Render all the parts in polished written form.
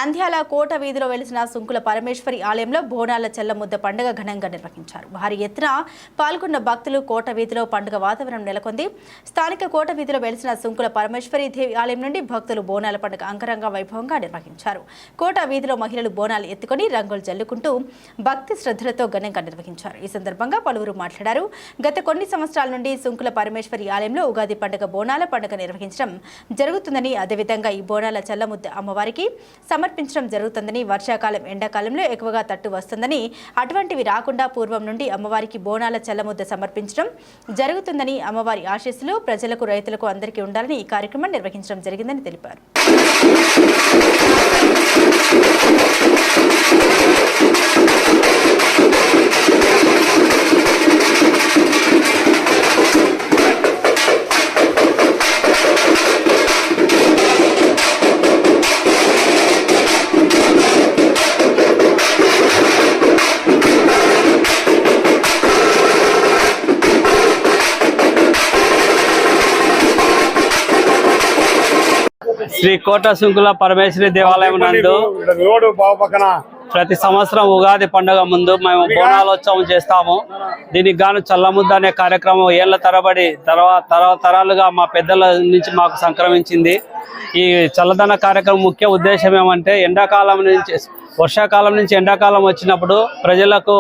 నంద్యాల కోట వీధిలో వెలిసిన సుంకుల పరమేశ్వరి ఆలయంలో బోనాల చెల్లముద్ద పండుగ ఘనంగా నిర్వహించారు. భారీ ఎత్తున పాల్గొన్న భక్తులు కోట వీధిలో పండుగ వాతావరణం నెలకొంది. స్థానిక కోట వీధిలో వెలిసిన సుంకుల పరమేశ్వరి దేవి ఆలయం నుండి భక్తులు బోనాల పండుగ అంగరంగ వైభవంగా నిర్వహించారు. కోట వీధిలో మహిళలు బోనాలు ఎత్తుకొని రంగులు జల్లుకుంటూ భక్తి శ్రద్ధలతో ఘనంగా నిర్వహించారు. ఈ సందర్భంగా పలువురు మాట్లాడారు. గత కొన్ని సంవత్సరాల నుండి సుంకుల పరమేశ్వరి ఆలయంలో ఉగాది పండుగ బోనాల పండుగ నిర్వహించడం జరుగుతుందని, అదేవిధంగా ఈ బోనాల చెల్లముద్ద అమ్మవారికి సమర్పించడం జరుగుతుందని, వర్షాకాలం ఎండాకాలంలో ఎక్కువగా తట్టు వస్తుందని, అటువంటివి రాకుండా పూర్వం నుండి అమ్మవారికి బోనాల చెల్లముద్ద సమర్పించడం జరుగుతుందని, అమ్మవారి ఆశీస్సులు ప్రజలకు రైతులకు అందరికీ ఉండాలని ఈ కార్యక్రమం నిర్వహించడం జరిగిందని తెలిపారు. శ్రీ కోట సుంకుల పరమేశ్వరి దేవాలయం నందు ప్రతి సంవత్సరం ఉగాది పండుగ ముందు మేము బోనాలోత్సవం చేస్తాము. దీనికి గాను చల్లముద్ద అనే కార్యక్రమం ఏళ్ల తరబడి తరాలుగా మా పెద్దల నుంచి మాకు సంక్రమించింది. ఈ చల్లదన కార్యక్రమం ముఖ్య ఉద్దేశం ఏమంటే వర్షాకాలం నుంచి ఎండాకాలం వచ్చినప్పుడు ప్రజలకు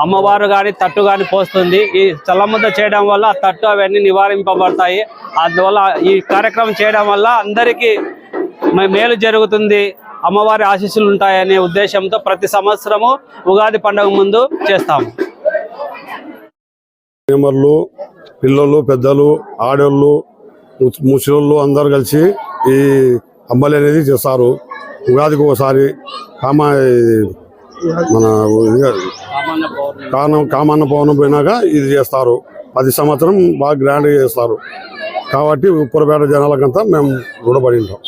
అమ్మవారు కానీ తట్టు కానీ పోస్తుంది. ఈ చల్లముద్ద చేయడం వల్ల ఆ తట్టు అవన్నీ నివారింపబడతాయి. అందువల్ల ఈ కార్యక్రమం చేయడం వల్ల అందరికీ మేలు జరుగుతుంది, అమ్మవారి ఆశీస్సులు ఉంటాయనే ఉద్దేశంతో ప్రతి సంవత్సరము ఉగాది పండుగ ముందు చేస్తాము. పిల్లలు, పెద్దలు, ఆడోళ్ళు, ముసలోళ్ళు అందరు కలిసి ఈ అంబలి అనేది చేస్తారు. ఉగాదికి ఒకసారి మన కామన్న పవనం పోయినాక ఇది చేస్తారు. 10 సంవత్సరం బాగా గ్రాండ్గా చేస్తారు. కాబట్టి ఉప్పరపేట జనాలకంతా మేము రుణపడి ఉంటాం.